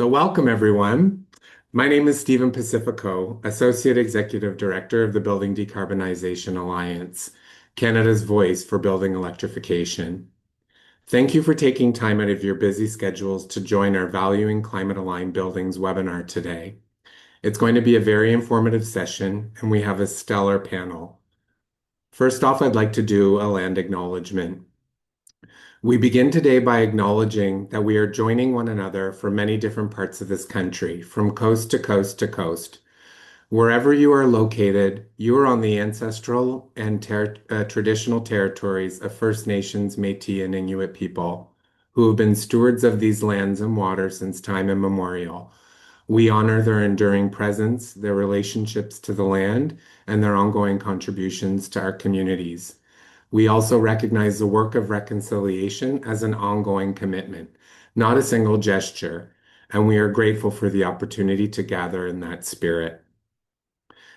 Welcome everyone. My name is Stephen Pacifico, Associate Executive Director of the Building Decarbonization Alliance, Canada's voice for building electrification. Thank you for taking time out of your busy schedules to join our Valuing Climate Aligned Buildings webinar today. It's going to be a very informative session, and we have a stellar panel. First off, I'd like to do a land acknowledgement. We begin today by acknowledging that we are joining one another from many different parts of this country, from coast to coast to coast. Wherever you are located, you are on the ancestral and traditional territories of First Nations, Métis, and Inuit people who have been stewards of these lands and waters since time immemorial. We honor their enduring presence, their relationships to the land, and their ongoing contributions to our communities. We also recognize the work of reconciliation as an ongoing commitment, not a single gesture, and we are grateful for the opportunity to gather in that spirit.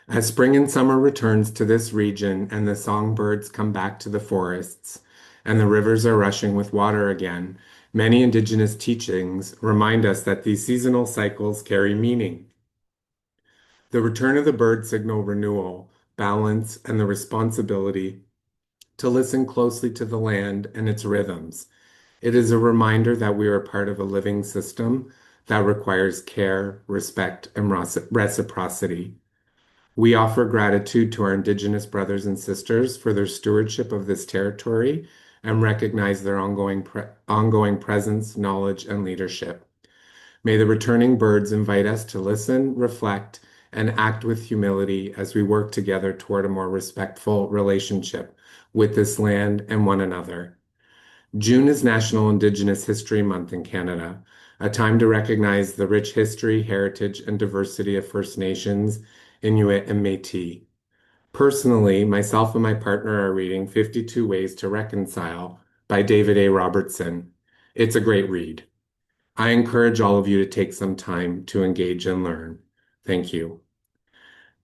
As spring and summer returns to this region and the songbirds come back to the forests and the rivers are rushing with water again, many Indigenous teachings remind us that these seasonal cycles carry meaning. The return of the bird signal renewal, balance, and the responsibility to listen closely to the land and its rhythms. It is a reminder that we are part of a living system that requires care, respect, and reciprocity. We offer gratitude to our Indigenous brothers and sisters for their stewardship of this territory and recognize their ongoing presence, knowledge, and leadership. May the returning birds invite us to listen, reflect, and act with humility as we work together toward a more respectful relationship with this land and one another. June is National Indigenous History Month in Canada, a time to recognize the rich history, heritage, and diversity of First Nations, Inuit, and Métis. Personally, myself and my partner are reading 52 Ways to Reconcile by David A. Robertson. It's a great read. I encourage all of you to take some time to engage and learn. Thank you.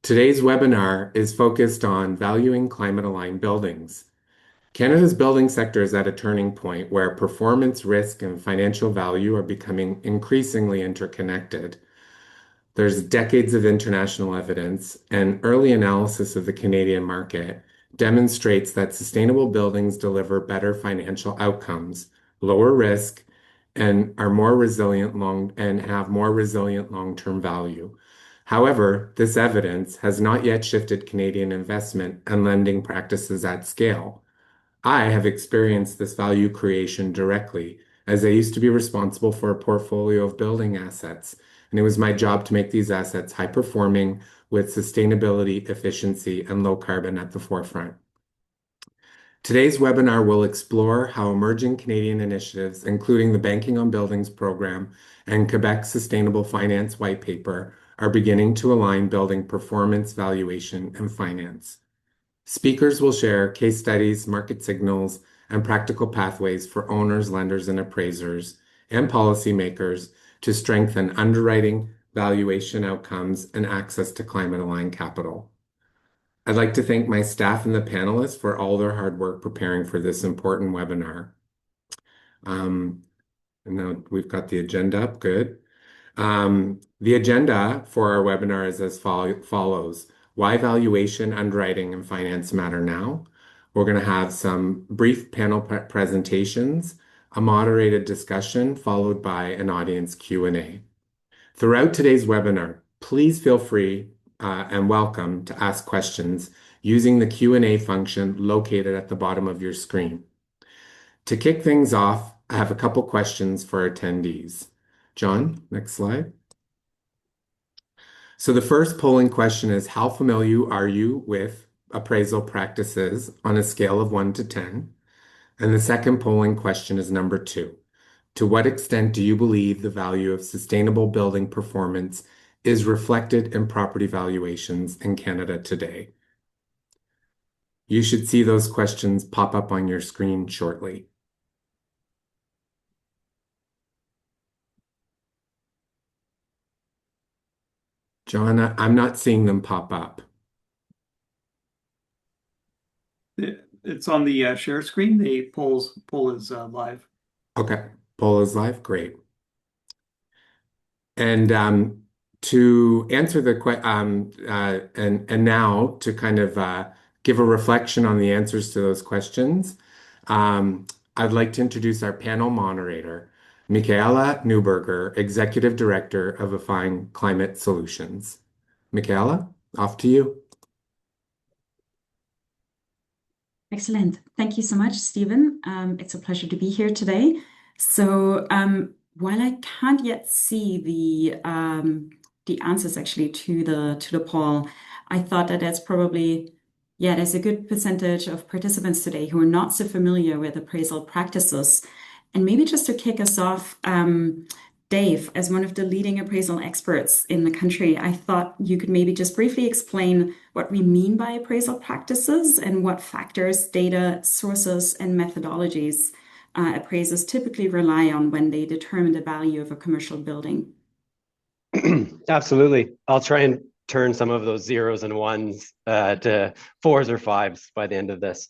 Today's webinar is focused on valuing climate-aligned buildings. Canada's building sector is at a turning point where performance, risk, and financial value are becoming increasingly interconnected. There's decades of international evidence, and early analysis of the Canadian market demonstrates that sustainable buildings deliver better financial outcomes, lower risk, and are more resilient have more resilient long-term value. However, this evidence has not yet shifted Canadian investment and lending practices at scale. I have experienced this value creation directly, as I used to be responsible for a portfolio of building assets, and it was my job to make these assets high performing with sustainability, efficiency, and low carbon at the forefront. Today's webinar will explore how emerging Canadian initiatives, including the Banking on Buildings program and Quebec's Sustainable Finance White Paper, are beginning to align building performance, valuation, and finance. Speakers will share case studies, market signals, and practical pathways for owners, lenders, and appraisers and policymakers to strengthen underwriting, valuation outcomes, and access to climate-aligned capital. I'd like to thank my staff and the panelists for all their hard work preparing for this important webinar. And now we've got the agenda up, good. The agenda for our webinar is as follows. Why valuation, underwriting, and finance matter now. We're going to have some brief panel presentations, a moderated discussion, followed by an audience Q&A. Throughout today's webinar, please feel free and welcome to ask questions using the Q&A function located at the bottom of your screen. To kick things off, I have a couple questions for attendees. John, next slide. So the first polling question is, how familiar are you with appraisal practices on a scale of 1 to 10? And the second polling question is number 2. To what extent do you believe the value of sustainable building performance is reflected in property valuations in Canada today? You should see those questions pop up on your screen shortly. John, I'm not seeing them pop up. It's on the share screen. The poll is live. Okay, poll is live. Great. And to answer the and now to kind of give a reflection on the answers to those questions, um, I'd like to introduce our panel moderator, Michaela Newberger, Executive Director of Affine Climate Solutions. Michaela, off to you. Excellent. Thank you so much, Stephen. It's a pleasure to be here today. So, while I can't yet see the answers actually to the poll, I thought that that's probably there's a good percentage of participants today who are not so familiar with appraisal practices. And maybe just to kick us off, Dave, as one of the leading appraisal experts in the country, I thought you could maybe just briefly explain what we mean by appraisal practices and what factors, data, sources, and methodologies appraisers typically rely on when they determine the value of a commercial building. Absolutely. I'll try and turn some of those zeros and ones to fours or fives by the end of this.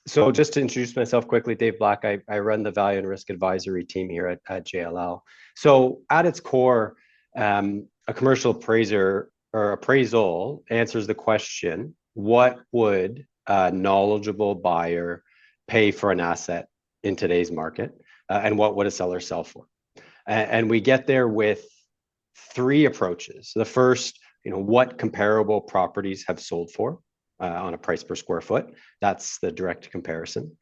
So just to introduce myself quickly, Dave Black, I run the value and risk advisory team here at JLL. So at its core, a commercial appraiser or appraisal answers the question, what would a knowledgeable buyer pay for an asset in today's market? And what would a seller sell for? And we get there with three approaches. The first, what comparable properties have sold for on a price per square foot. That's the direct comparison.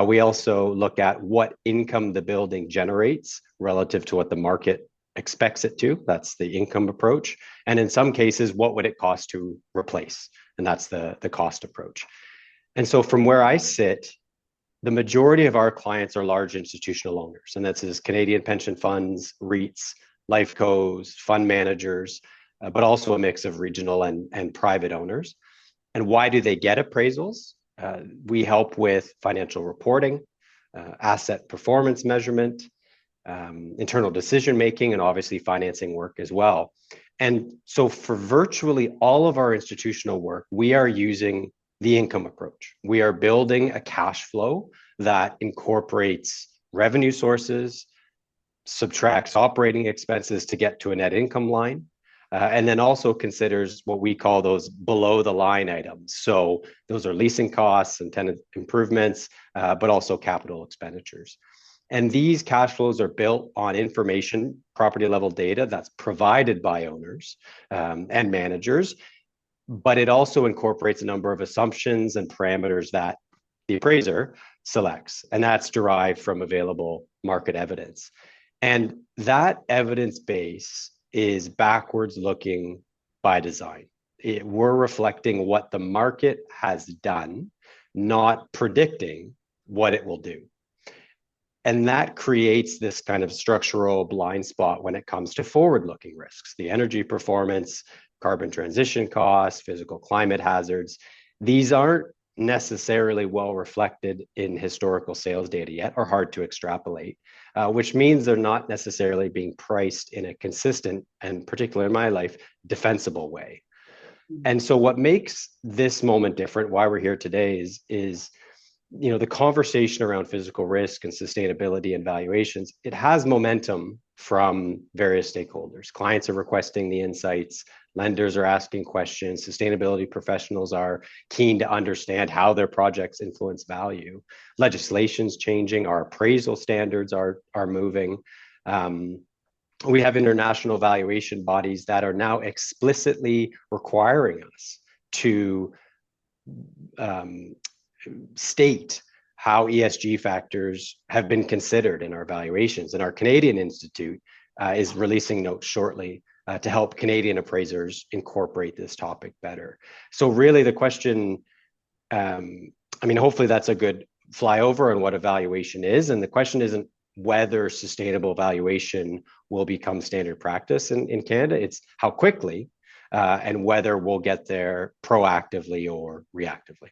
We also look at what income the building generates relative to what the market expects it to. That's the income approach. And in some cases, what would it cost to replace? And that's the cost approach. And so from where I sit, the majority of our clients are large institutional owners, and that's Canadian pension funds, REITs, life cos, fund managers, but also a mix of regional and private owners. And why do they get appraisals? We help with financial reporting, asset performance measurement, internal decision making, and obviously financing work as well. And so for virtually all of our institutional work, we are using the income approach. We are building a cash flow that incorporates revenue sources, subtracts operating expenses to get to a net income line, and then also considers what we call those below the line items. So those are leasing costs and tenant improvements, but also capital expenditures. And these cash flows are built on information, property level data that's provided by owners and managers, but it also incorporates a number of assumptions and parameters that the appraiser selects, and that's derived from available market evidence. And that evidence base is backwards looking by design. We're reflecting what the market has done, not predicting what it will do. And that creates this kind of structural blind spot when it comes to forward-looking risks, the energy performance, carbon transition costs, physical climate hazards. These aren't necessarily well reflected in historical sales data yet, or hard to extrapolate, which means they're not necessarily being priced in a consistent, and particularly in my life, defensible way. And so what makes this moment different, why we're here today, is the conversation around physical risk and sustainability and valuations, it has momentum from various stakeholders. Clients are requesting the insights, lenders are asking questions, sustainability professionals are keen to understand how their projects influence value. Legislation's changing, our appraisal standards are moving. We have international valuation bodies that are now explicitly requiring us to state how ESG factors have been considered in our valuations. And our Canadian Institute is releasing notes shortly to help Canadian appraisers incorporate this topic better. So really the question, hopefully that's a good flyover on what a valuation is. And the question isn't whether sustainable valuation will become standard practice in Canada, it's how quickly and whether we'll get there proactively or reactively.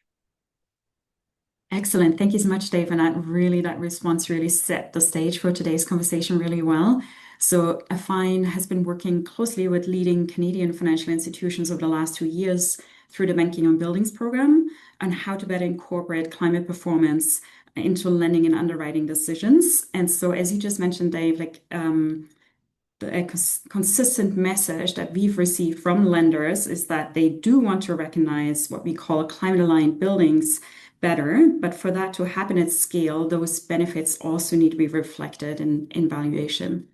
Excellent. Thank you so much, Dave. And that response really set the stage for today's conversation really well. So Affine has been working closely with leading Canadian financial institutions over the last 2 years through the Banking on Buildings program on how to better incorporate climate performance into lending and underwriting decisions. And so as you just mentioned, Dave, a consistent message that we've received from lenders is that they do want to recognize what we call climate-aligned buildings better, but for that to happen at scale, those benefits also need to be reflected in valuation.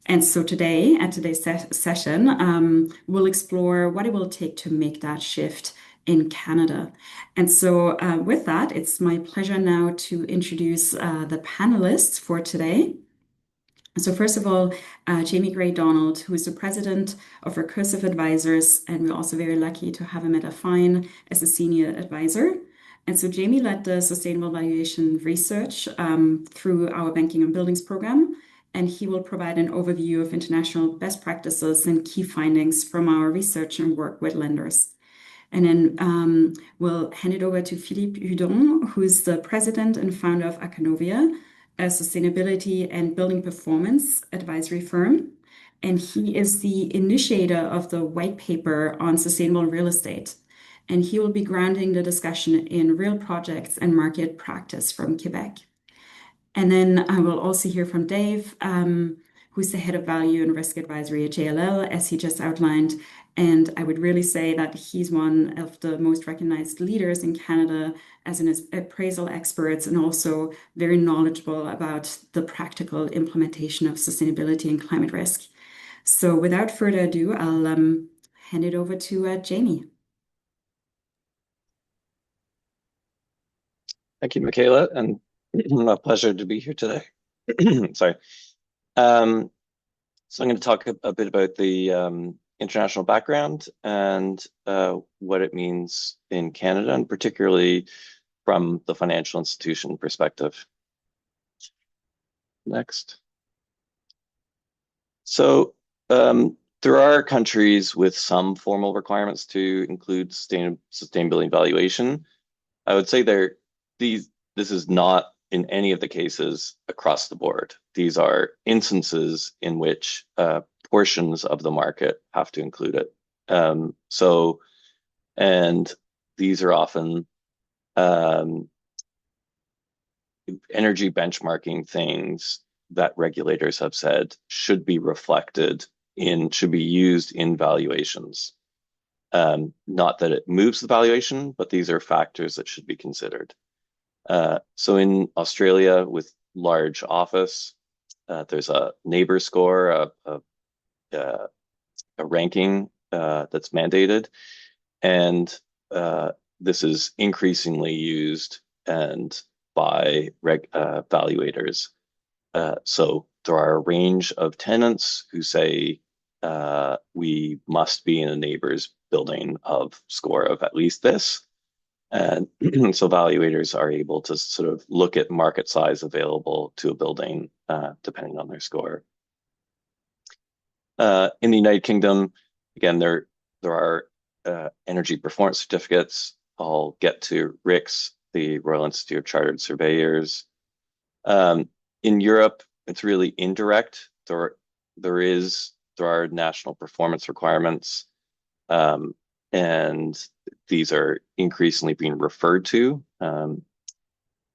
And so today, at today's session, we'll explore what it will take to make that shift in Canada. And so with that, it's my pleasure now to introduce the panelists for today. So first of all, Jamie Gray-Donald, who is the president of Recursive Advisors, and we're also very lucky to have him at Affine as a senior advisor. And so Jamie led the sustainable valuation research through our banking and buildings program, and he will provide an overview of international best practices and key findings from our research and work with lenders. And then we'll hand it over to Philippe Hudon, who is the president and founder of Acanovia, a sustainability and building performance advisory firm. And he is the initiator of the white paper on sustainable real estate. And he will be grounding the discussion in real projects and market practice from Quebec. And then I will also hear from Dave, who's the head of value and risk advisory at JLL, as he just outlined. And I would really say that he's one of the most recognized leaders in Canada as an appraisal expert and also very knowledgeable about the practical implementation of sustainability and climate risk. So without further ado, I'll hand it over to Jamie. Thank you, Michaela, and a pleasure to be here today. Sorry. So I'm going to talk a bit about the international background and what it means in Canada, and particularly from the financial institution perspective. Next. So there are countries with some formal requirements to include sustainability evaluation. I would say this is not in any of the cases across the board. These are instances in which portions of the market have to include it. And these are often energy benchmarking things that regulators have said should be used in valuations. Not that it moves the valuation, but these are factors that should be considered. So in Australia, with large office, there's a neighbor score, a ranking that's mandated, and this is increasingly used and by valuators. So there are a range of tenants who say we must be in a neighbor's building of score of at least this. And so valuators are able to sort of look at market size available to a building depending on their score. In the United Kingdom, again, there are energy performance certificates. I'll get to RICS, the Royal Institute of Chartered Surveyors. In Europe, it's really indirect. There are national performance requirements. And these are increasingly being referred to.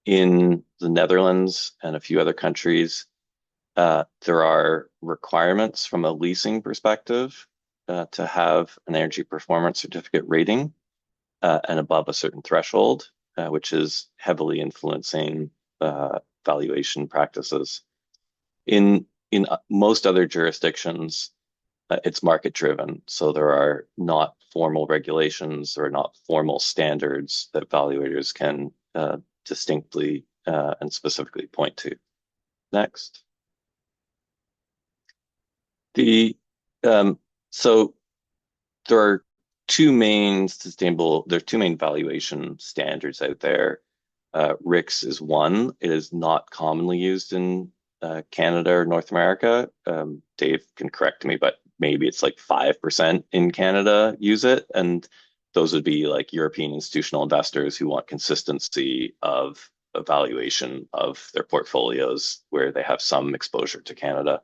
In the Netherlands and a few other countries, there are requirements from a leasing perspective to have an energy performance certificate rating and above a certain threshold, which is heavily influencing valuation practices. In most other jurisdictions, it's market driven. So there are not formal regulations, there are not formal standards that evaluators can distinctly and specifically point to. Next. So there are two main valuation standards out there. RICS is one. It is not commonly used in Canada or North America. Dave can correct me, but maybe it's like 5% in Canada use it. And those would be like European institutional investors who want consistency of evaluation of their portfolios where they have some exposure to Canada.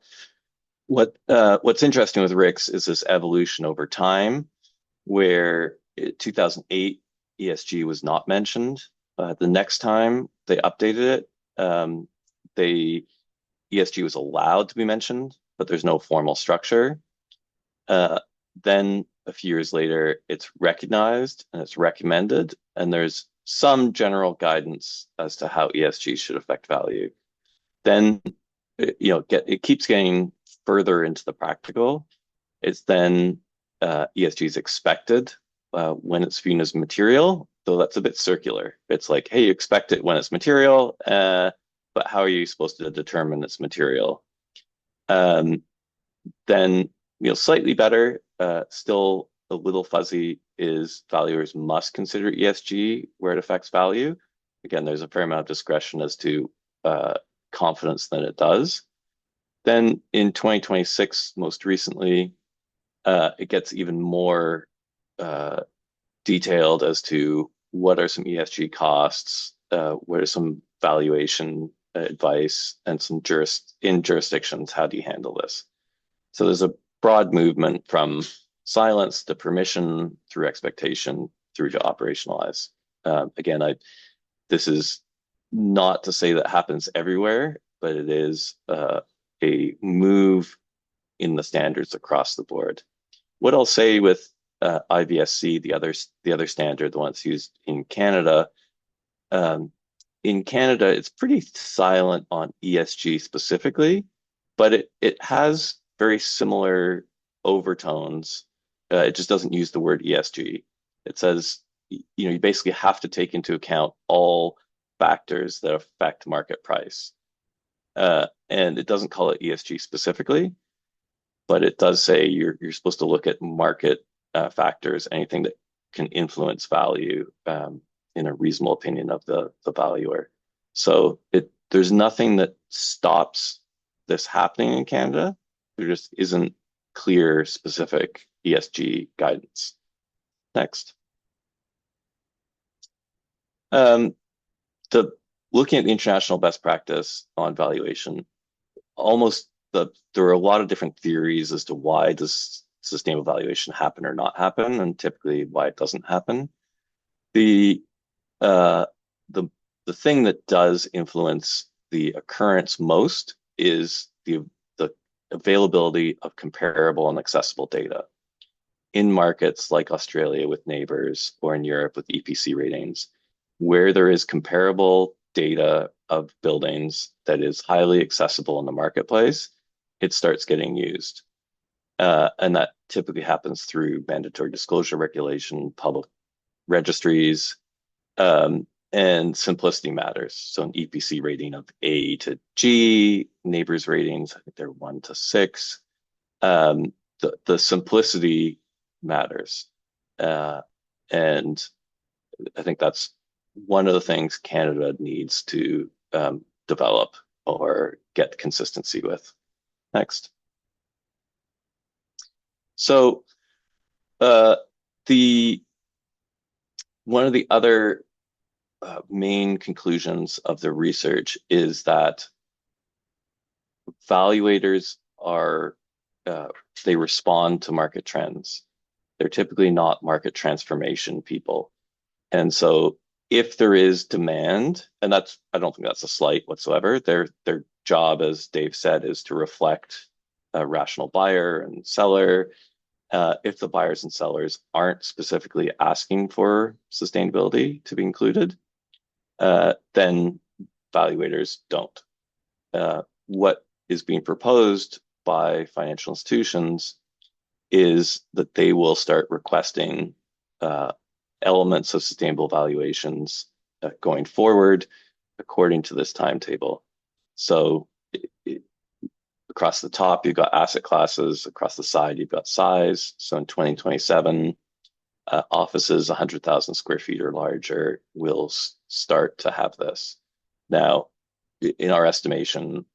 What's interesting with RICS is this evolution over time, where in 2008, ESG was not mentioned. The next time they updated it, ESG was allowed to be mentioned but there's no formal structure. Then a few years later, it's recognized and it's recommended, and there's some general guidance as to how ESG should affect value. Then, it keeps getting further into the practical. It's then ESG is expected when it's viewed as material, though that's a bit circular. It's like, hey, you expect it when it's material, but how are you supposed to determine it's material? Then, slightly better, still a little fuzzy, is valuers must consider ESG where it affects value. Again, there's a fair amount of discretion as to confidence that it does. Then in 2026, most recently, it gets even more detailed as to what are some ESG costs, what are some valuation advice, and some in jurisdictions, how do you handle this? So there's a broad movement from silence to permission, through expectation, through to operationalize. Again, this is not to say that happens everywhere, but it is a move in the standards across the board. What I'll say with IVSC, the other standard, the one that's used in Canada, it's pretty silent on ESG specifically, but it has very similar overtones. It just doesn't use the word ESG. It says, you basically have to take into account all factors that affect market price. And it doesn't call it ESG specifically, but it does say you're supposed to look at market factors, anything that can influence value in a reasonable opinion of the valuer. So there's nothing that stops this happening in Canada. There just isn't clear, specific ESG guidance. Next. Looking at the international best practice on valuation, there are a lot of different theories as to why does sustainable valuation happen or not happen, and typically why it doesn't happen. The thing that does influence the occurrence most is the availability of comparable and accessible data. In markets like Australia with neighbors, or in Europe with EPC ratings, where there is comparable data of buildings that is highly accessible in the marketplace, it starts getting used. And that typically happens through mandatory disclosure regulation, public registries, and simplicity matters. So an EPC rating of A to G, neighbors ratings, I think they're 1 to 6. The simplicity matters. And I think that's one of the things Canada needs to develop or get consistency with. Next. So one of the other main conclusions of the research is that valuators they respond to market trends. They're typically not market transformation people. And so if there is demand, and I don't think that's a slight whatsoever, their job, as Dave said, is to reflect a rational buyer and seller. If the buyers and sellers aren't specifically asking for sustainability to be included, then valuators don't. What is being proposed by financial institutions is that they will start requesting elements of sustainable valuations going forward according to this timetable. So across the top, you've got asset classes. Across the side, you've got size. So in 2027, offices 100,000 square feet or larger will start to have this. Now, in our estimation,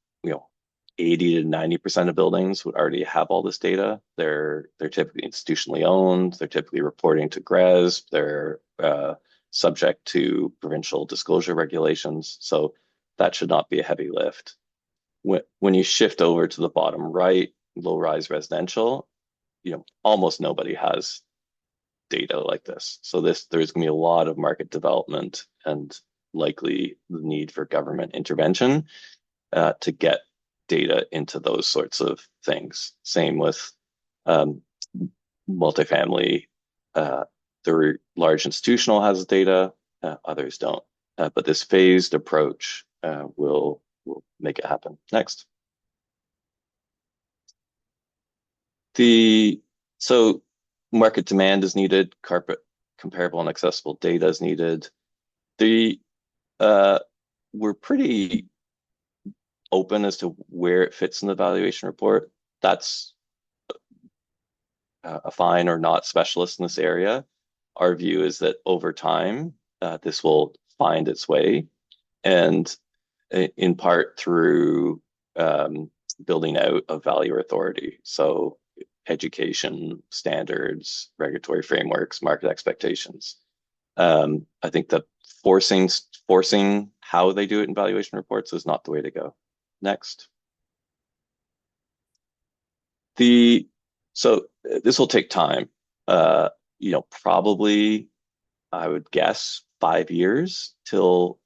80 to 90% of buildings would already have all this data. They're typically institutionally owned. They're typically reporting to GRESB. They're subject to provincial disclosure regulations. So that should not be a heavy lift. When you shift over to the bottom right, low-rise residential, almost nobody has data like this. So there's going to be a lot of market development and likely the need for government intervention to get data into those sorts of things. Same with multifamily. The large institutional has data, others don't. But this phased approach will make it happen. Next. So market demand is needed, comparable and accessible data is needed. We're pretty open as to where it fits in the valuation report. That's a fine or not specialist in this area. Our view is that over time, this will find its way, and in part through building out a valuer authority. So education, standards, regulatory frameworks, market expectations. I think that forcing how they do it in valuation reports is not the way to go. Next. So this will take time. Probably I would guess 5 years till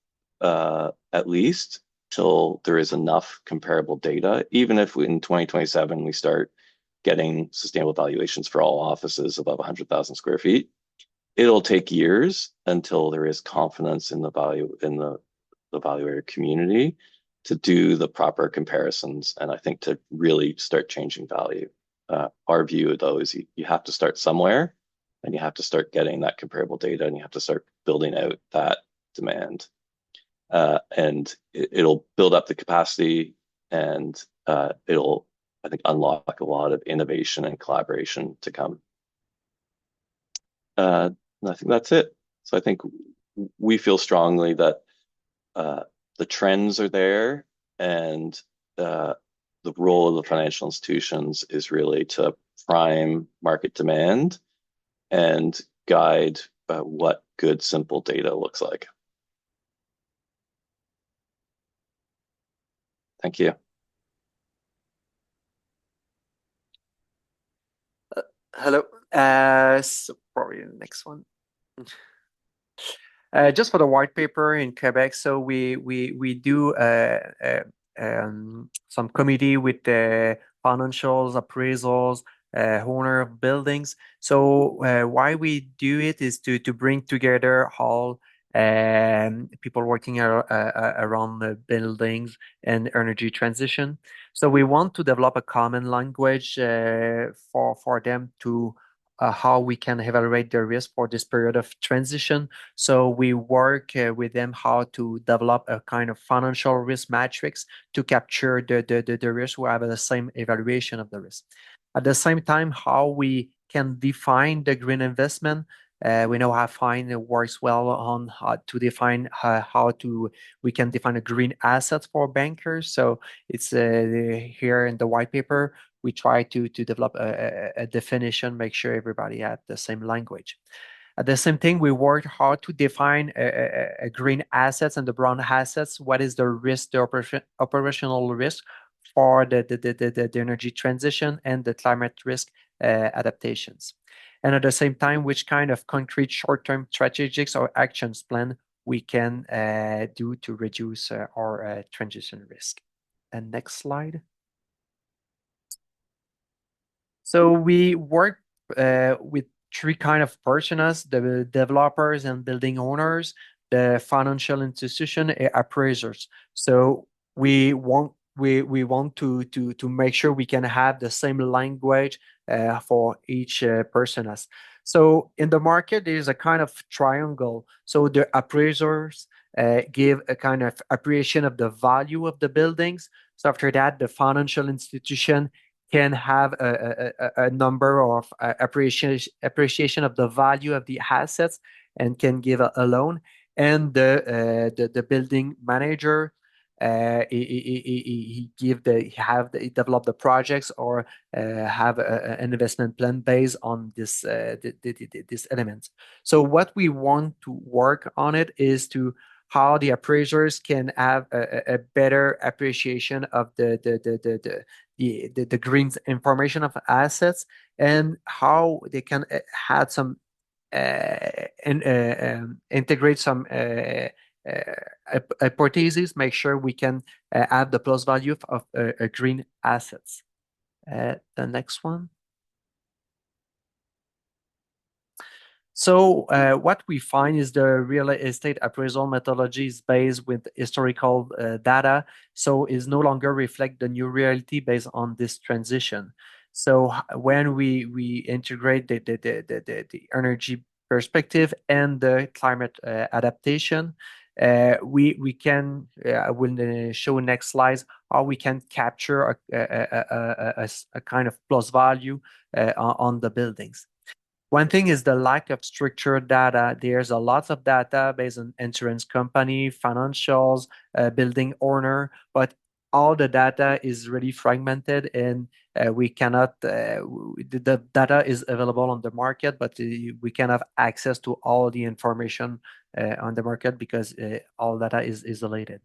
at least till there is enough comparable data. Even if in 2027 we start getting sustainable valuations for all offices above 100,000 square feet, it'll take years until there is confidence in the value in the valuator community to do the proper comparisons, and I think to really start changing value. Our view, though, is you have to start somewhere, and you have to start getting that comparable data, and you have to start building out that demand. And it'll build up the capacity, and it'll, I think, unlock a lot of innovation and collaboration to come. And I think that's it. So I think we feel strongly that the trends are there, and the role of the financial institutions is really to prime market demand and guide what good, simple data looks like. Thank you. Hello. So probably the next one. Just for the white paper in Quebec, so we do some committee with the financials, appraisals, owner of buildings. So why we do it is to bring together all people working around the buildings and energy transition. So we want to develop a common language for them to how we can evaluate the risk for this period of transition. So we work with them how to develop a kind of financial risk matrix to capture the risk. We have the same evaluation of the risk. At the same time, how we can define the green investment. We know how fine it works well on how to define we can define a green asset for bankers. So it's here in the white paper, we try to develop a definition, make sure everybody had the same language. At the same thing, we worked hard to define a green assets and the brown assets. What is the risk, the operational risk for the energy transition and the climate risk adaptations. And at the same time, which kind of concrete short-term strategies or actions plan we can do to reduce our transition risk. And next slide. So we work with three kind of personas: the developers and building owners, the financial institution, appraisers. So we want to make sure we can have the same language for each personas. So in the market, there is a kind of triangle. So the appraisers give a kind of appreciation of the value of the buildings. So after that, the financial institution can have a number of appreciation of the value of the assets and can give a loan. And the building manager, he develop the projects or have an investment plan based on this element. So what we want to work on it is to how the appraisers can have a better appreciation of the green information of assets, and how they can add some integrate some hypotheses, make sure we can add the plus value of green assets. The next one. So what we find is the real estate appraisal methodology is based with historical data, so is no longer reflect the new reality based on this transition. So when we integrate the energy perspective and the climate adaptation, we can I will show next slides how we can capture a kind of plus value on the buildings. One thing is the lack of structured data. There's a lot of data based on insurance company, financials, building owner, but all the data is really fragmented and we cannot, the data is available on the market, but we cannot have access to all the information on the market because all data is isolated.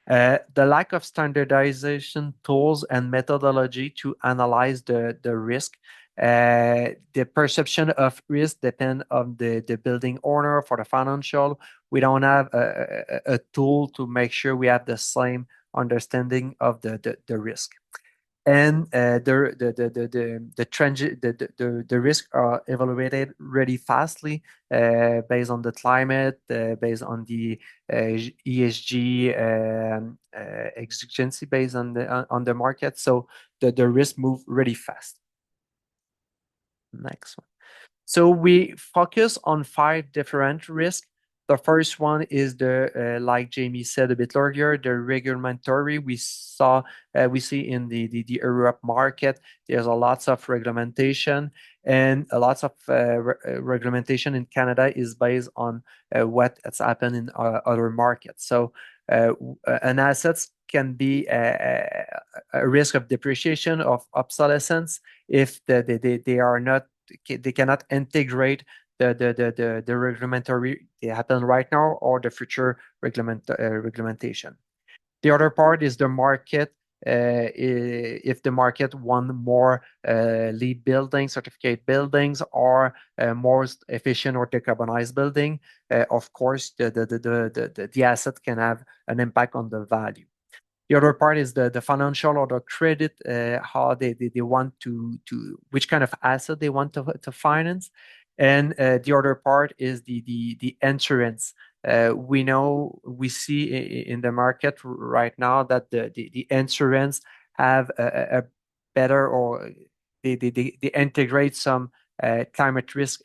The lack of standardization tools and methodology to analyze the risk. The perception of risk depend on the building owner for the financial. We don't have a tool to make sure we have the same understanding of the risk. And the risk are evaluated really fastly based on the climate, based on the ESG exigency based on the market. So the risk move really fast. Next one. So we focus on 5 different risks. The first one is the, like Jamie said a bit earlier, the regulatory. We see in the Europe market, there's a lots of regulation, and a lot of regulation in Canada is based on what has happened in other markets. So an assets can be a risk of depreciation, of obsolescence, if they are not, they cannot integrate the regulatory they happen right now or the future regulation. The other part is the market. If the market want more LEED buildings, certificate buildings, or most efficient or decarbonized building, of course the asset can have an impact on the value. The other part is the financial or the credit, how they want to which kind of asset they want to finance. And the other part is the insurance. We see in the market right now that the insurance have a better, or they integrate some climate risk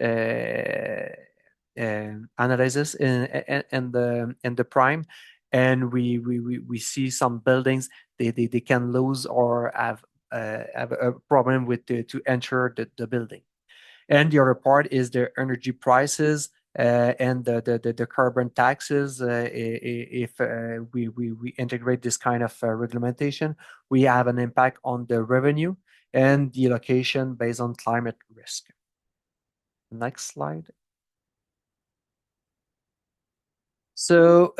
analysis in the prime, and we see some buildings they can lose or have a problem with to enter the building. And the other part is the energy prices and the carbon taxes. If we integrate this kind of regulation, we have an impact on the revenue and the allocation based on climate risk. Next slide. So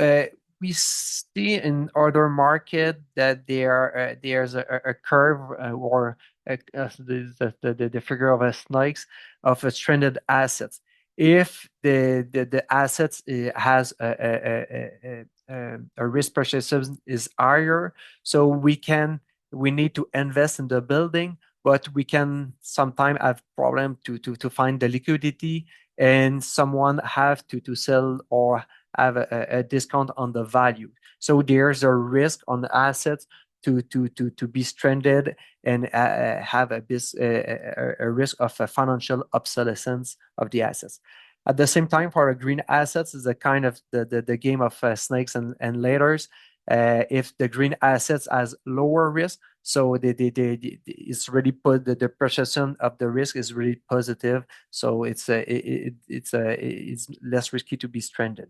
we see in other market that there's a curve or the figure of a snakes of a stranded assets. If the assets has a risk perception is higher, so we need to invest in the building, but we can sometimes have problem to find the liquidity, and someone have to sell or have a discount on the value. So there's a risk on the assets to be stranded and have a risk of a financial obsolescence of the assets. At the same time, for green assets is a kind of the game of snakes and ladders. If the green assets has lower risk, so it's really put the perception of the risk is really positive. So it's less risky to be stranded.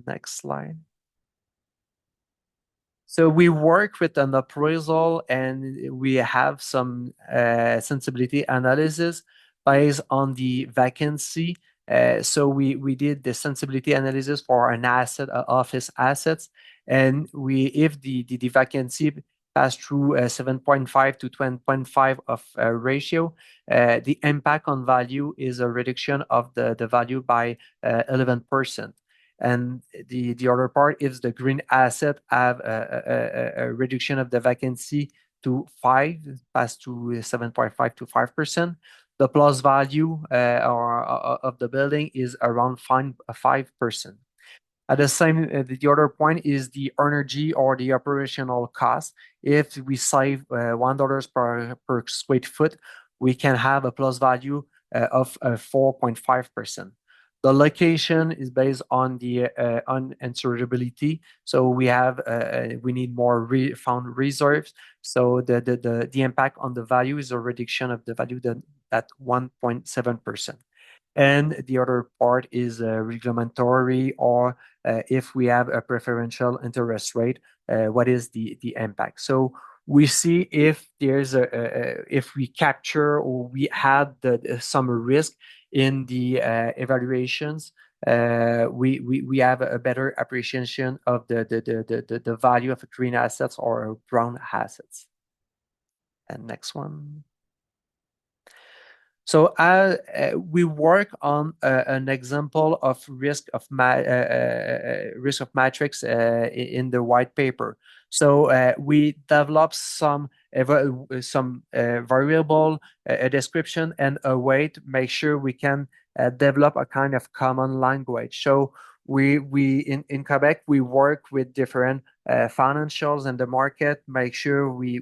Next slide. So we work with an appraisal, and we have some sensibility analysis based on the vacancy. So we did the sensibility analysis for an asset, office assets, and if the vacancy pass through 7.5 to 20.5 of ratio, the impact on value is a reduction of the value by 11%. And the other part is the green asset have a reduction of the vacancy to 5, passed to 7.5 to 5%. The plus value of the building is around 5%. At the same, the other point is the energy or the operational cost. If we save $1 per square foot, we can have a plus value of 4.5%. The location is based on the unanswerability. So we need more found reserves. So the impact on the value is a reduction of the value at 1.7%. And the other part is regulatory, or if we have a preferential interest rate, what is the impact? So we see if there's if we capture or we had some risk in the evaluations, we have a better appreciation of the value of green assets or brown assets. And next one. So we work on an example of risk of matrix in the white paper. So we develop some variable, a description, and a way to make sure we can develop a kind of common language. So we in Quebec we work with different financials in the market, make sure we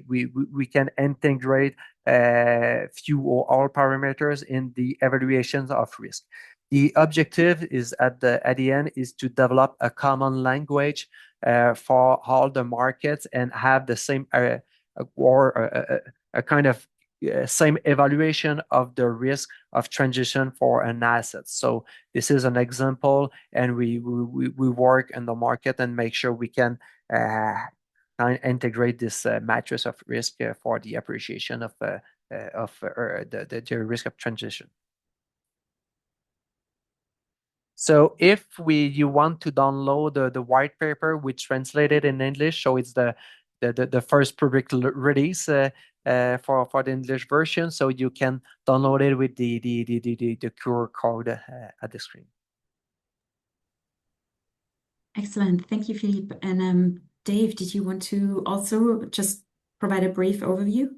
can integrate few or all parameters in the evaluations of risk. The objective is at the end is to develop a common language for all the markets and have the same or a kind of same evaluation of the risk of transition for an asset. So this is an example, and we work in the market and make sure we can integrate this matrix of risk for the appreciation of the risk of transition. So if you want to download the white paper, we translated in English, so it's the first public release for the English version, so you can download it with the QR code at the screen. Excellent, thank you, Philippe. And Dave, did you want to also just provide a brief overview?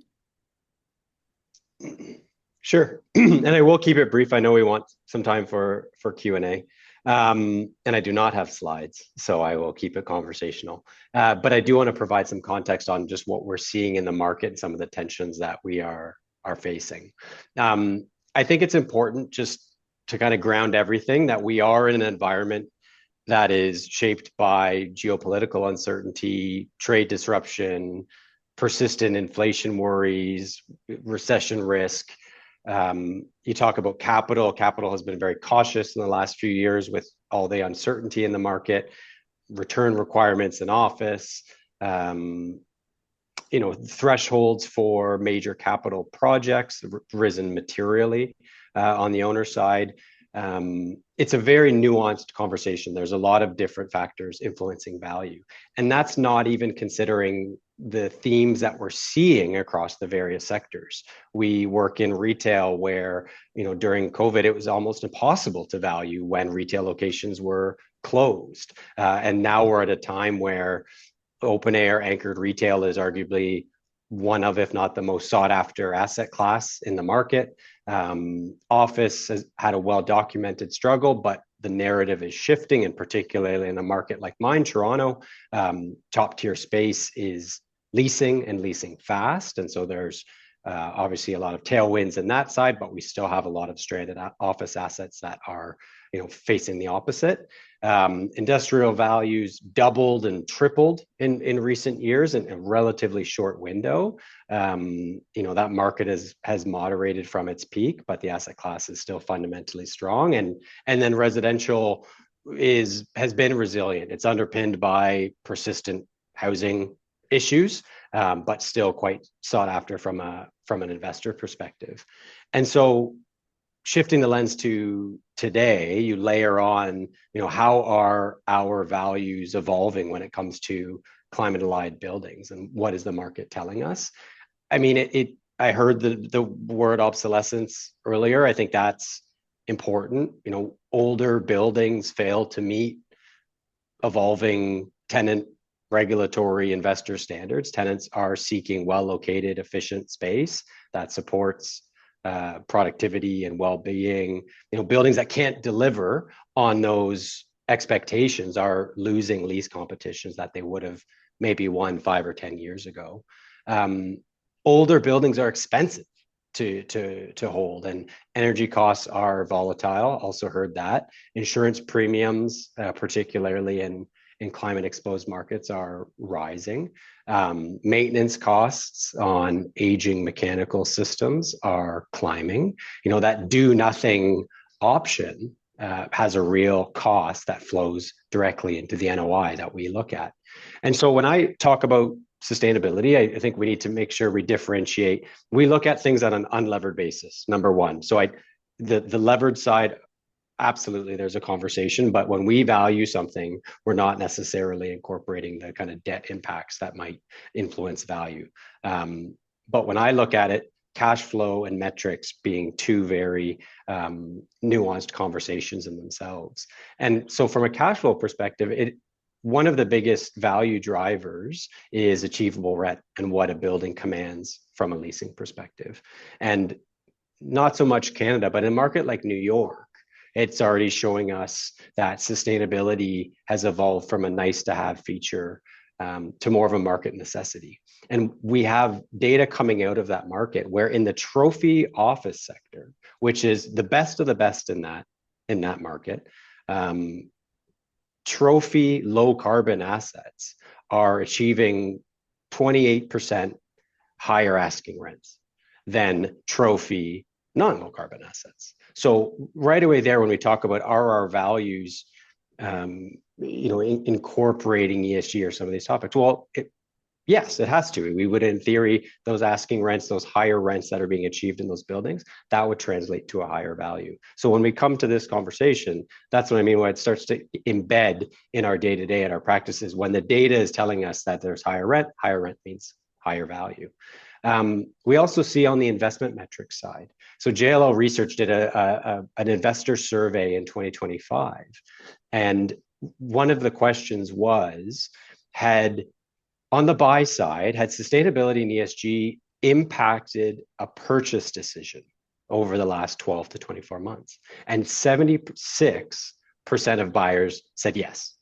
Sure, and I will keep it brief. I know we want some time for Q&A, and I do not have slides, so I will keep it conversational. But I do want to provide some context on just what we're seeing in the market and some of the tensions that we are facing. I think it's important just to kind of ground everything that we are in an environment that is shaped by geopolitical uncertainty, trade disruption, persistent inflation worries, recession risk. You talk about capital. Capital has been very cautious in the last few years with all the uncertainty in the market, return requirements in office, thresholds for major capital projects have risen materially on the owner side. It's a very nuanced conversation. There's a lot of different factors influencing value. And that's not even considering the themes that we're seeing across the various sectors. We work in retail where, during COVID, it was almost impossible to value when retail locations were closed. And now we're at a time where open air anchored retail is arguably one of, if not the most sought after asset class in the market. Office has had a well-documented struggle, but the narrative is shifting, and particularly in a market like mine, Toronto, top tier space is leasing and leasing fast. And so there's obviously a lot of tailwinds in that side, but we still have a lot of stranded office assets that are facing the opposite. Industrial values doubled and tripled in recent years in a relatively short window. That market has moderated from its peak, but the asset class is still fundamentally strong. And then residential has been resilient. It's underpinned by persistent housing issues, but still quite sought after from an investor perspective. And so shifting the lens to today, you layer on, how are our values evolving when it comes to climate-aligned buildings, and what is the market telling us? I mean, I heard the word obsolescence earlier. I think that's important. Older buildings fail to meet evolving tenant regulatory investor standards, tenants are seeking well-located, efficient space that supports productivity and well-being. Buildings that can't deliver on those expectations are losing lease competitions that they would have maybe won 5 or 10 years ago. Older buildings are expensive to hold, and energy costs are volatile. Also heard that. Insurance premiums, particularly in climate exposed markets, are rising. Maintenance costs on aging mechanical systems are climbing. That do nothing option has a real cost that flows directly into the NOI that we look at. And so when I talk about sustainability, I think we need to make sure we differentiate. We look at things on an unlevered basis, number one. So the levered side, absolutely, there's a conversation, but when we value something, we're not necessarily incorporating the kind of debt impacts that might influence value. But when I look at it, cash flow and metrics being two very nuanced conversations in themselves. And so from a cash flow perspective, one of the biggest value drivers is achievable rent and what a building commands from a leasing perspective. And not so much Canada, but in a market like New York, it's already showing us that sustainability has evolved from a nice to have feature to more of a market necessity. And we have data coming out of that market where in the trophy office sector, which is the best of the best in that market, trophy low carbon assets are achieving 28% higher asking rents than trophy non-low carbon assets. So right away there, when we talk about are our values, incorporating ESG or some of these topics, well, yes, it has to. We would, in theory, those asking rents, those higher rents that are being achieved in those buildings, that would translate to a higher value. So when we come to this conversation, that's what I mean when it starts to embed in our day-to-day and our practices. When the data is telling us that there's higher rent means higher value. We also see on the investment metrics side. So JLL Research did an investor survey in 2025. And one of the questions was, on the buy side, had sustainability and ESG impacted a purchase decision over the last 12 to 24 months? And 76% of buyers said yes,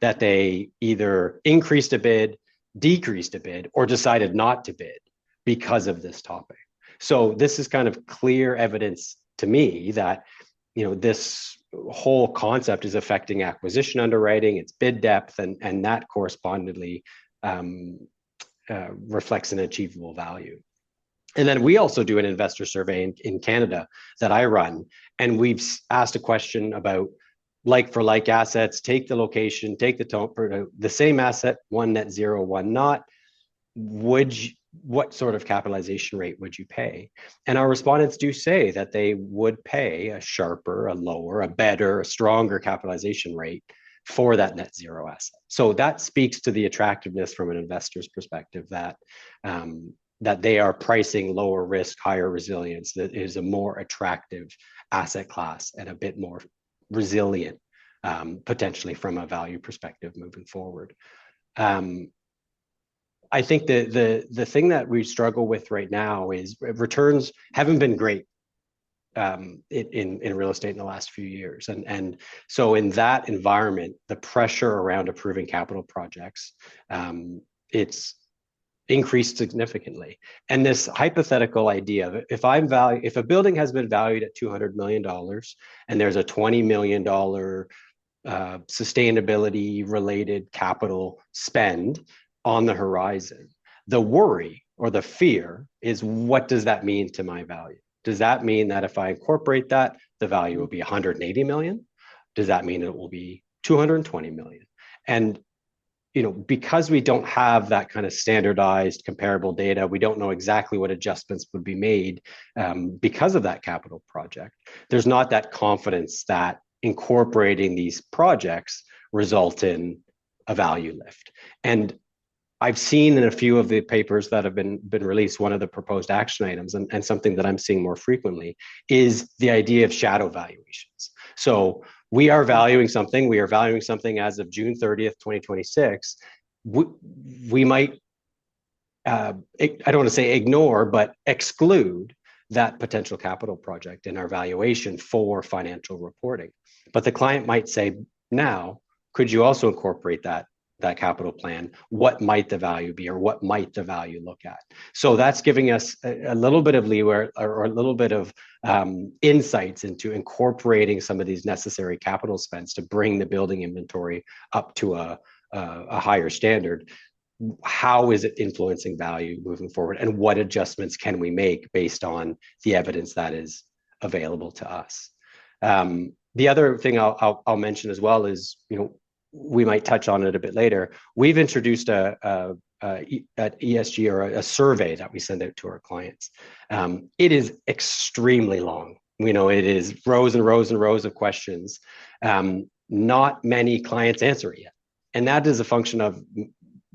that they either increased a bid, decreased a bid, or decided not to bid because of this topic. So this is kind of clear evidence to me that this whole concept is affecting acquisition underwriting, its bid depth, and that correspondingly reflects an achievable value. And then we also do an investor survey in Canada that I run, and we've asked a question about like for like assets, take the location, take the same asset, one net zero, one not. What sort of capitalization rate would you pay? And our respondents do say that they would pay a sharper, a lower, a better, a stronger capitalization rate for that net zero asset. So that speaks to the attractiveness from an investor's perspective that they are pricing lower risk, higher resilience, that is a more attractive asset class and a bit more resilient, potentially from a value perspective moving forward. I think the thing that we struggle with right now is returns haven't been great in real estate in the last few years. And so in that environment, the pressure around approving capital projects, it's increased significantly. And this hypothetical idea of if a building has been valued at $200 million and there's a $20 million sustainability related capital spend on the horizon, the worry or the fear is, what does that mean to my value? Does that mean that if I incorporate that, the value will be 180 million? Does that mean it will be 220 million? And because we don't have that kind of standardized comparable data, we don't know exactly what adjustments would be made because of that capital project. There's not that confidence that incorporating these projects result in a value lift. And I've seen in a few of the papers that have been released, one of the proposed action items, and something that I'm seeing more frequently, is the idea of shadow valuations. So we are valuing something as of June 30th, 2026, we might, I don't want to say ignore, but exclude that potential capital project in our valuation for financial reporting. But the client might say, now, could you also incorporate that capital plan? What might the value be, or what might the value look at? So that's giving us a little bit of leeway, or a little bit of insights into incorporating some of these necessary capital spends to bring the building inventory up to a higher standard. How is it influencing value moving forward, and what adjustments can we make based on the evidence that is available to us? The other thing I'll mention as well is, we might touch on it a bit later. We've introduced an ESG, or a survey that we send out to our clients. It is extremely long. It is rows and rows and rows of questions. Not many clients answer it yet, and that is a function of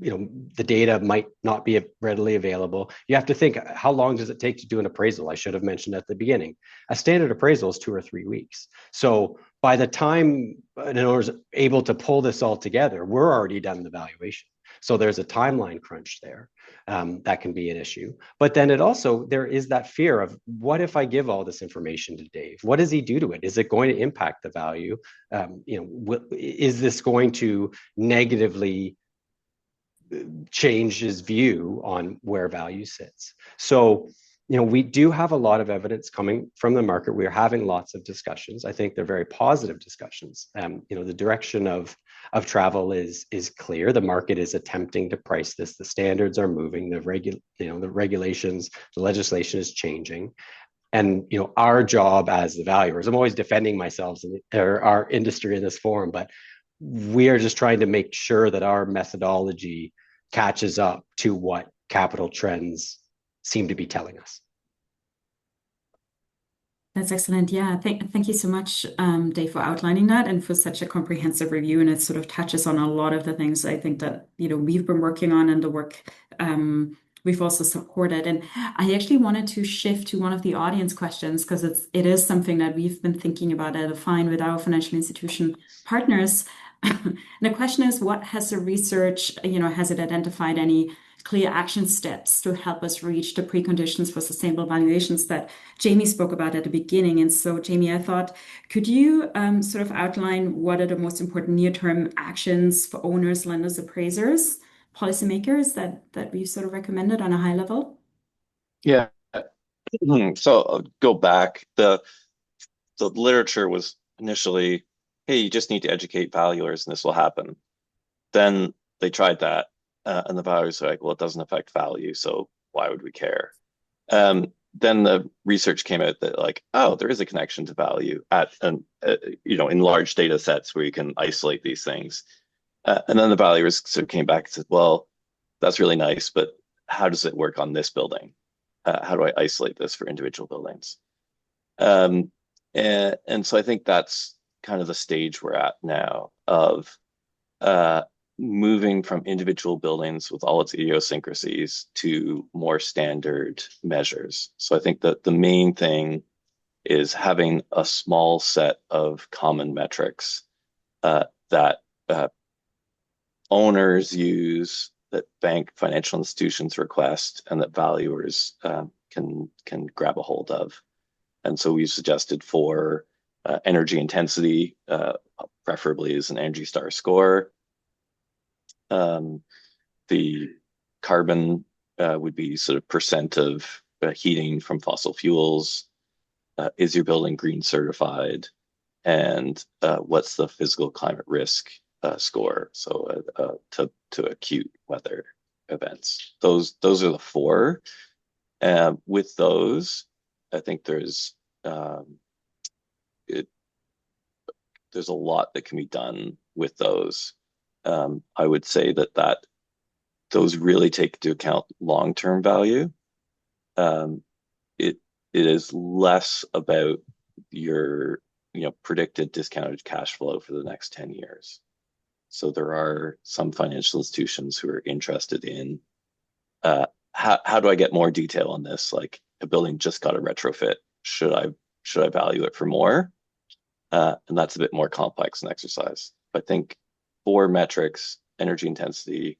the data might not be readily available. You have to think, how long does it take to do an appraisal? I should have mentioned at the beginning, a standard appraisal is 2 or 3 weeks. So by the time an owner is able to pull this all together, we're already done the valuation. So there's a timeline crunch there. That can be an issue. But then there is that fear of, what if I give all this information to Dave? What does he do to it? Is it going to impact the value? Is this going to negatively change his view on where value sits? So, we do have a lot of evidence coming from the market. We're having lots of discussions. I think they're very positive discussions. The direction of travel is clear. The market is attempting to price this. The standards are moving. The regulations, the legislation is changing. And our job as the valuers, I'm always defending myself or our industry in this forum, but we are just trying to make sure that our methodology catches up to what capital trends seem to be telling us. That's excellent. Yeah, thank you so much, Dave, for outlining that and for such a comprehensive review. And it sort of touches on a lot of the things I think that we've been working on, and the work we've also supported. And I actually wanted to shift to one of the audience questions, because it is something that we've been thinking about at Affine with our financial institution partners. And the question is, what has the research, has it identified any clear action steps to help us reach the preconditions for sustainable valuations that Jamie spoke about at the beginning? And so, Jamie, I thought, could you sort of outline what are the most important near-term actions for owners, lenders, appraisers, policymakers that we sort of recommended on a high level? Yeah. So I'll go back. The literature was initially, hey, you just need to educate valuers and this will happen. Then they tried that, and the valuers are like, well, it doesn't affect value, so why would we care? Then the research came out that, like, oh, there is a connection to value in large data sets where you can isolate these things. And then the valuers sort of came back and said, well, that's really nice, but how does it work on this building? How do I isolate this for individual buildings? And so I think that's kind of the stage we're at now of moving from individual buildings with all its idiosyncrasies to more standard measures. So I think that the main thing is having a small set of common metrics that owners use, that bank financial institutions request, and that valuers can grab a hold of. And so we've suggested for energy intensity, preferably as an Energy Star score. The carbon would be sort of percent of heating from fossil fuels. Is your building green certified? And what's the physical climate risk score? So to acute weather events. Those are the four. With those, I think there's a lot that can be done with those. I would say that those really take into account long-term value. It is less about your predicted discounted cash flow for the next 10 years. So there are some financial institutions who are interested in how do I get more detail on this? Like, a building just got a retrofit. Should I value it for more? And that's a bit more complex an exercise. I think 4 metrics: energy intensity,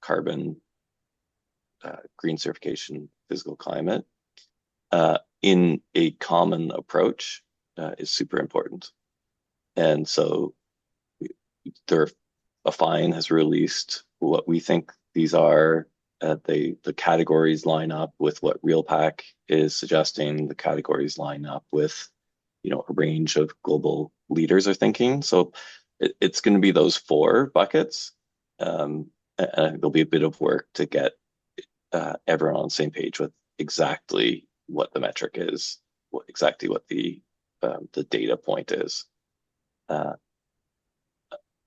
carbon, green certification, physical climate, in a common approach is super important. And so a fine has released what we think these are. The categories line up with what RealPAC is suggesting. The categories line up with, a range of global leaders are thinking. So it's going to be those 4 buckets. And there'll be a bit of work to get everyone on the same page with exactly what the metric is, exactly what the data point is.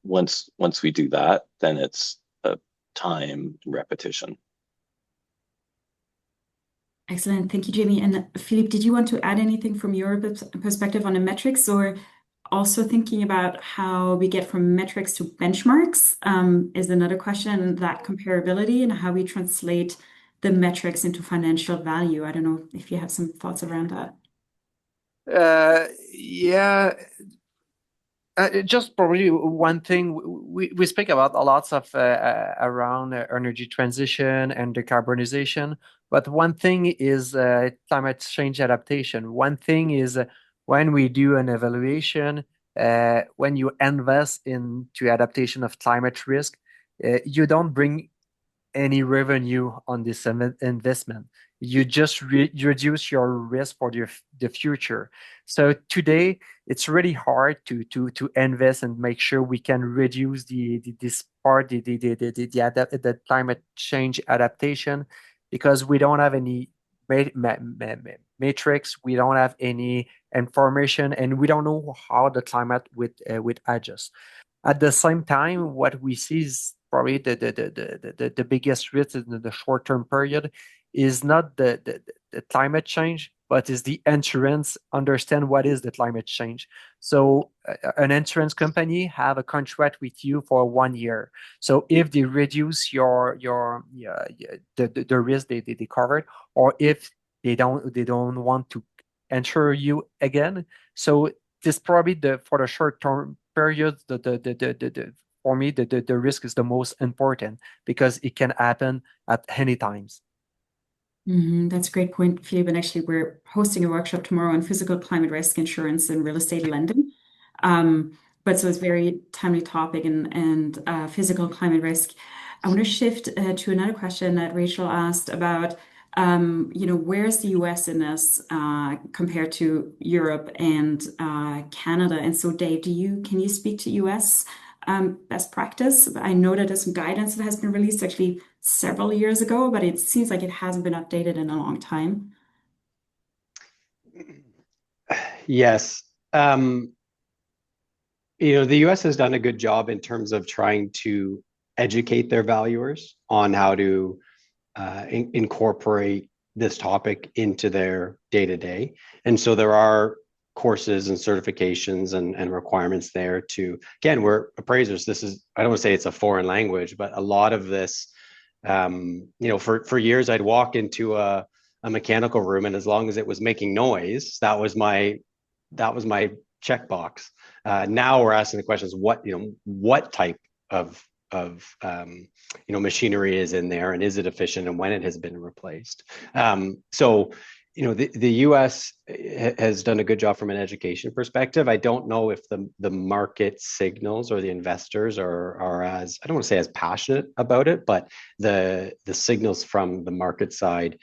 Once we do that, then it's time and repetition. Excellent. Thank you, Jamie. And Philippe, did you want to add anything from your perspective on the metrics, or also thinking about how we get from metrics to benchmarks is another question, and that comparability and how we translate the metrics into financial value. I don't know if you have some thoughts around that. Yeah. Just probably one thing we speak about a lot of around energy transition and decarbonization, but one thing is climate change adaptation. One thing is when we do an evaluation, when you invest into adaptation of climate risk, you don't bring any revenue on this investment. You just reduce your risk for the future. So today it's really hard to invest and make sure we can reduce this part the climate change adaptation, because we don't have any matrix, we don't have any information, and we don't know how the climate would adjust. At the same time, what we see is probably the biggest risk in the short-term period is not the climate change, but is the insurance understand what is the climate change. So an insurance company have a contract with you for 1 year. So if they reduce the risk they covered, or if they don't want to insure you again, so this probably for the short-term period, for me, the risk is the most important because it can happen at any times. That's a great point, Philippe. And actually, we're hosting a workshop tomorrow on physical climate risk insurance and real estate lending. But so it's a very timely topic and physical climate risk. I want to shift to another question that Rachel asked about, where's the US in this compared to Europe and Canada? And so, Dave, can you speak to US best practice? I know that there's some guidance that has been released actually several years ago, but it seems like it hasn't been updated in a long time. Yes. The US has done a good job in terms of trying to educate their valuers on how to incorporate this topic into their day-to-day. And so there are courses and certifications and requirements there to, again, we're appraisers. I don't want to say it's a foreign language, but a lot of this, for years I'd walk into a mechanical room, and as long as it was making noise, that was my checkbox. Now we're asking the questions, what type of machinery is in there, and is it efficient, and when it has been replaced. The US has done a good job from an education perspective. I don't know if the market signals or the investors are as, I don't want to say as passionate about it, but the signals from the market side,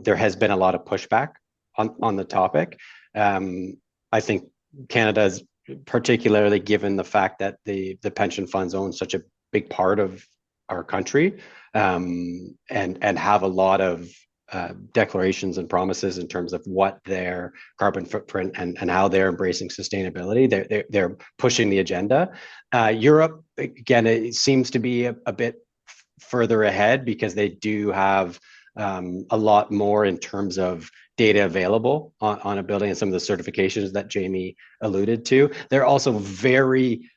there has been a lot of pushback on the topic. I think Canada's, particularly given the fact that the pension funds own such a big part of our country, and have a lot of declarations and promises in terms of what their carbon footprint and how they're embracing sustainability. They're pushing the agenda. Europe, again, it seems to be a bit further ahead because they do have a lot more in terms of data available on a building and some of the certifications that Jamie alluded to. They're also very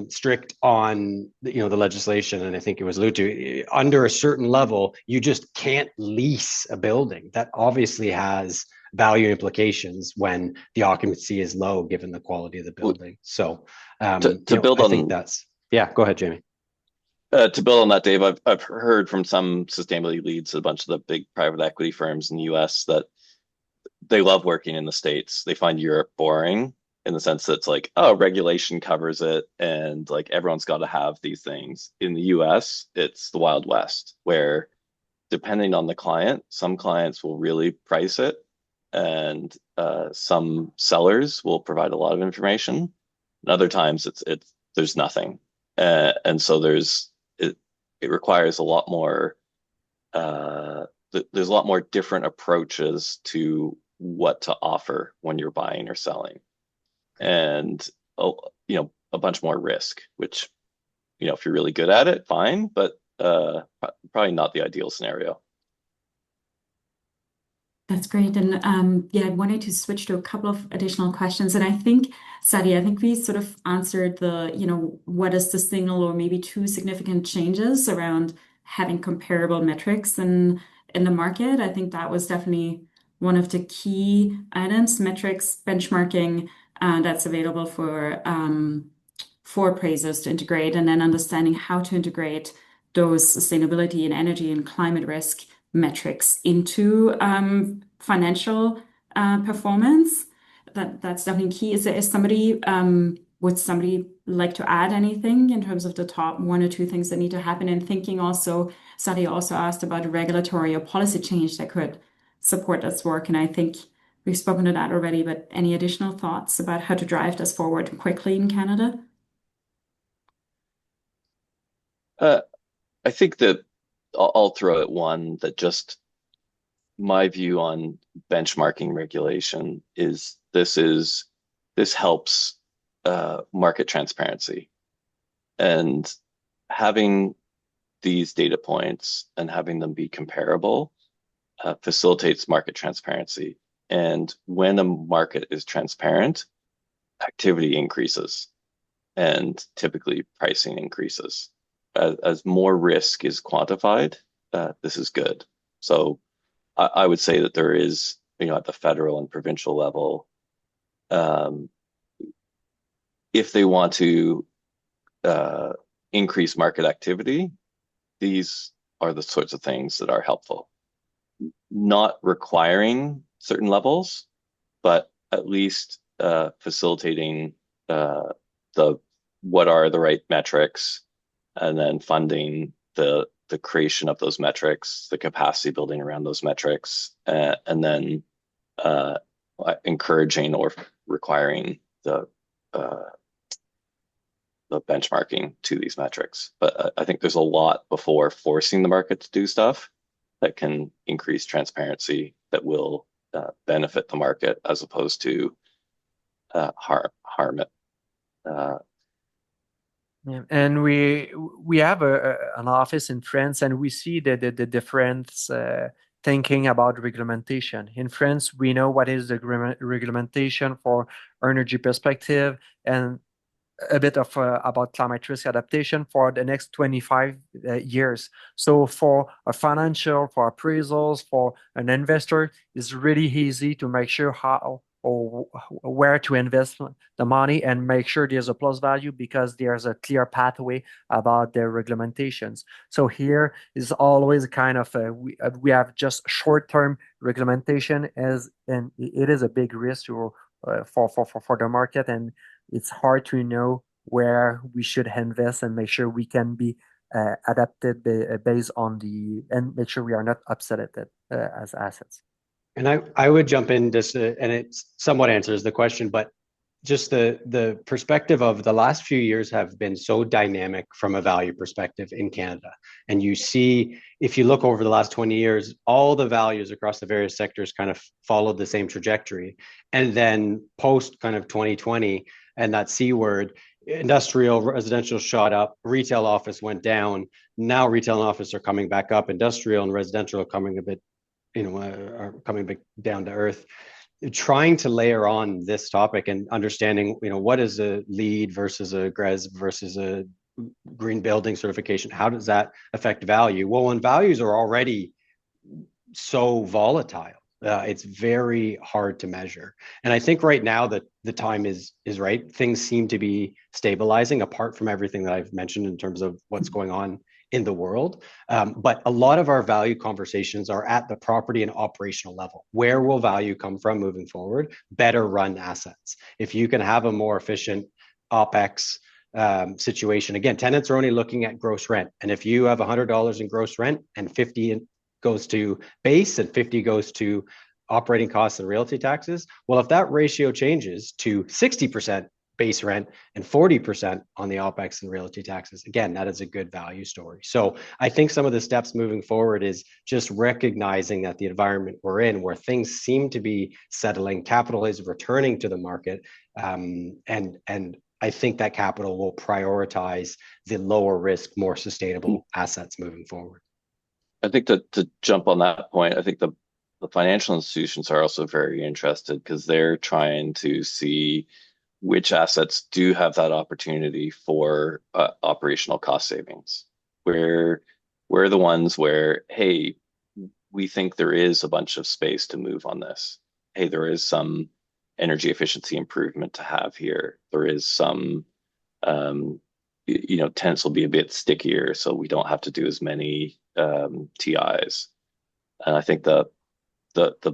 strict on the legislation, and I think it was alluded to, under a certain level you just can't lease a building. That obviously has value implications when the occupancy is low given the quality of the building. So to build I on, think that's, yeah, go ahead, Jamie. To build on that, Dave, I've heard from some sustainability leads, a bunch of the big private equity firms in the US, that they love working in the States. They find Europe boring in the sense that it's like, oh, regulation covers it and like everyone's got to have these things. In the US, it's the Wild West, where depending on the client, some clients will really price it, and some sellers will provide a lot of information. And other times it's there's nothing. And so it requires a lot more there's a lot more different approaches to what to offer when you're buying or selling, and a bunch more risk, which if you're really good at it, fine, but probably not the ideal scenario. That's great. And yeah, I wanted to switch to a couple of additional questions. And I think, Sadi, I think we sort of answered what is the signal or maybe two significant changes around having comparable metrics in the market. I think that was definitely one of the key items, metrics, benchmarking, that's available for appraisers to integrate, and then understanding how to integrate those sustainability and energy and climate risk metrics into financial performance. That's definitely key. Would somebody like to add anything in terms of the top one or two things that need to happen? And thinking also, Sadi also asked about regulatory or policy change that could support this work. And I think we've spoken to that already, but any additional thoughts about how to drive this forward quickly in Canada? I think that I'll throw at one that just my view on benchmarking regulation is this helps market transparency, and having these data points and having them be comparable facilitates market transparency. And when a market is transparent, activity increases and typically pricing increases. As more risk is quantified, this is good. So I would say that there is, at the federal and provincial level, if they want to increase market activity, these are the sorts of things that are helpful. Not requiring certain levels, but at least facilitating what are the right metrics, and then funding the creation of those metrics, the capacity building around those metrics, and then encouraging or requiring the benchmarking to these metrics. But I think there's a lot before forcing the market to do stuff that can increase transparency that will benefit the market as opposed to harm it. Yeah. And we have an office in France, and we see the difference thinking about regulation. In France, we know what is the regulation for energy perspective, and a bit of about climate risk adaptation for the next 25 years. So for a financial, for appraisals, for an investor, it's really easy to make sure how or where to invest the money and make sure there's a plus value because there's a clear pathway about the regulations. So here is always kind of we have just short-term regulation and it is a big risk for the market, and it's hard to know where we should invest and make sure we can be adapted based on and make sure we are not upset at it as assets. And I would jump in just and it somewhat answers the question, but just the perspective of the last few years have been so dynamic from a value perspective in Canada. And you see, if you look over the last 20 years, all the values across the various sectors kind of followed the same trajectory. And then post kind of 2020 and that C word, industrial, residential shot up, retail office went down. Now retail and office are coming back up. Industrial and residential are coming a bit, are coming back down to earth. Trying to layer on this topic and understanding, what is a LEED versus a GRES versus a green building certification? How does that affect value? Well, when values are already so volatile, It's very hard to measure. And I think right now that the time is right. Things seem to be stabilizing apart from everything that I've mentioned in terms of what's going on in the world. But a lot of our value conversations are at the property and operational level. Where will value come from moving forward? Better run assets. If you can have a more efficient OpEx situation, again, tenants are only looking at gross rent. And if you have $100 in gross rent and 50 goes to base and 50 goes to operating costs and realty taxes, well, if that ratio changes to 60% base rent and 40% on the OpEx and realty taxes, again, that is a good value story. So I think some of the steps moving forward is just recognizing that the environment we're in, where things seem to be settling, capital is returning to the market, and I think that capital will prioritize the lower risk, more sustainable assets moving forward. I think to jump on that point, I think the financial institutions are also very interested because they're trying to see which assets do have that opportunity for operational cost savings. We're the ones where, hey, we think there is a bunch of space to move on this. Hey, there is some energy efficiency improvement to have here. There is some, tenants will be a bit stickier, so we don't have to do as many TIs. And I think the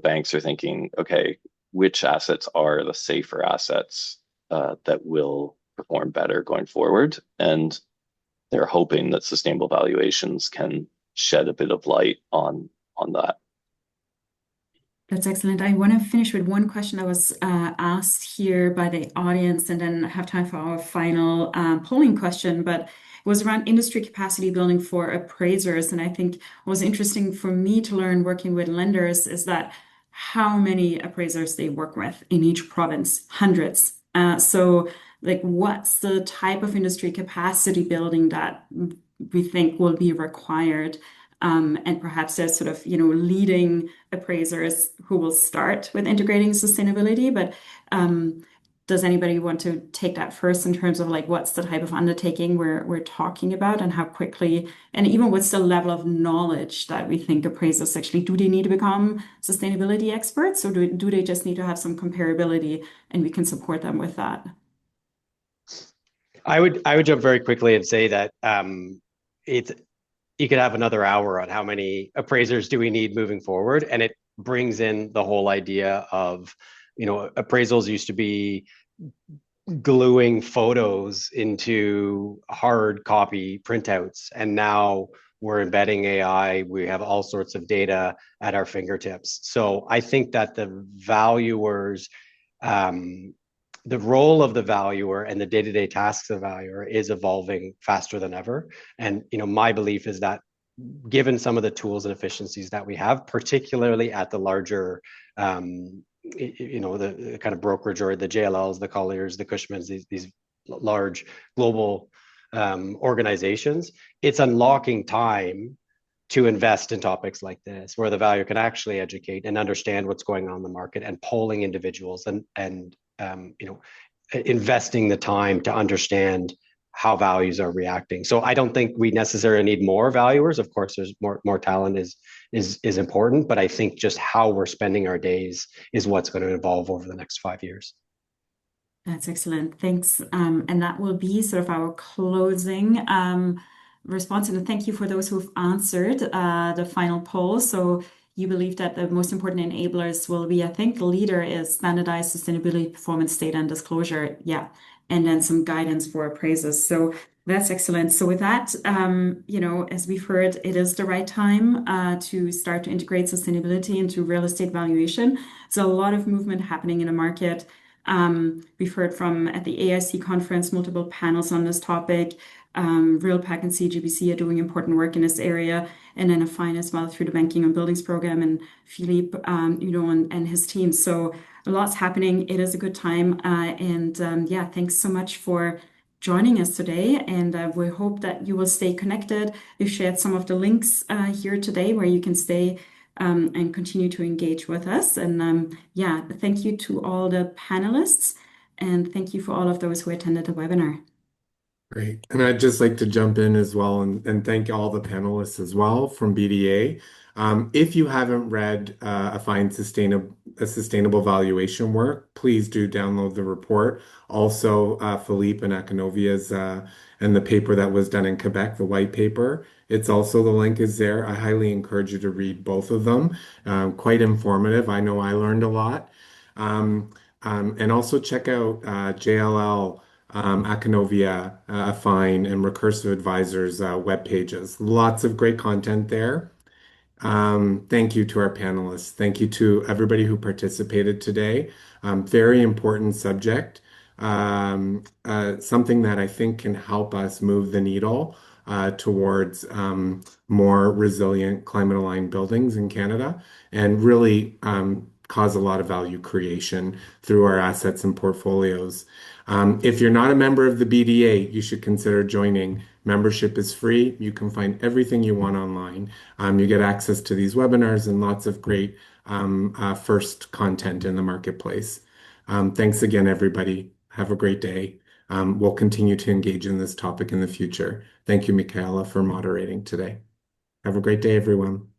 banks are thinking, okay, which assets are the safer assets that will perform better going forward? And they're hoping that sustainable valuations can shed a bit of light on that. That's excellent. I want to finish with one question that was asked here by the audience and then have time for our final polling question, but it was around industry capacity building for appraisers. And I think what was interesting for me to learn working with lenders is that how many appraisers they work with in each province, hundreds. So like what's the type of industry capacity building that we think will be required? And perhaps there's sort of, leading appraisers who will start with integrating sustainability. But does anybody want to take that first in terms of like what's the type of undertaking we're talking about and how quickly, and even what's the level of knowledge that we think appraisers actually, do they need to become sustainability experts, or do they just need to have some comparability and we can support them with that? I would jump very quickly and say that you could have another hour on how many appraisers do we need moving forward, and it brings in the whole idea of appraisals used to be gluing photos into hard copy printouts, and now we're embedding AI. We have all sorts of data at our fingertips. So I think that the valuers, the role of the valuer and the day-to-day tasks of the valuer is evolving faster than ever. And my belief is that given some of the tools and efficiencies that we have, particularly at the larger, the kind of brokerage or the JLLs, the Colliers, the Cushmans, these large global organizations, it's unlocking time to invest in topics like this, where the valuer can actually educate and understand what's going on in the market and polling individuals and investing the time to understand how values are reacting. So I don't think we necessarily need more valuers. Of course, there's more talent is important, but I think just how we're spending our days is what's going to evolve over the next 5 years. That's excellent. Thanks. And that will be sort of our closing response. And thank you for those who've answered the final poll. So you believe that the most important enablers will be, I think the leader is standardized sustainability performance data and disclosure. Yeah. And then some guidance for appraisers. So that's excellent. So with that, as we've heard, it is the right time to start to integrate sustainability into real estate valuation. There's a lot of movement happening in the market. We've heard from at the AIC conference, multiple panels on this topic. RealPAC and CGBC are doing important work in this area, and then Affine as well through the Banking on Buildings program, and Philippe, and his team. So a lot's happening. It is a good time, thanks so much for joining us today, and we hope that you will stay connected. We've shared some of the links here today where you can stay and continue to engage with us. And thank you to all the panelists, and thank you for all of those who attended the webinar. Great. And I'd just like to jump in as well and thank all the panelists as well from BDA. If you haven't read a sustainable valuation work, please do download the report. Also, Philippe and Akinovia's and the paper that was done in Quebec, the white paper. It's also the link is there. I highly encourage you to read both of them. Quite informative. I know I learned a lot. Um, and also check out JLL Akinovia, Fine, and Recursive Advisors web pages. Lots of great content there. Thank you to our panelists. Thank you to everybody who participated today. Very important subject. Something that I think can help us move the needle towards more resilient climate aligned buildings in Canada and really cause a lot of value creation through our assets and portfolios. If you're not a member of the BDA, you should consider joining. Membership is free. You can find everything you want online. You get access to these webinars and lots of great first content in the marketplace. Thanks again, everybody. Have a great day. We'll continue to engage in this topic in the future. Thank you, Michaela, for moderating today. Have a great day, everyone.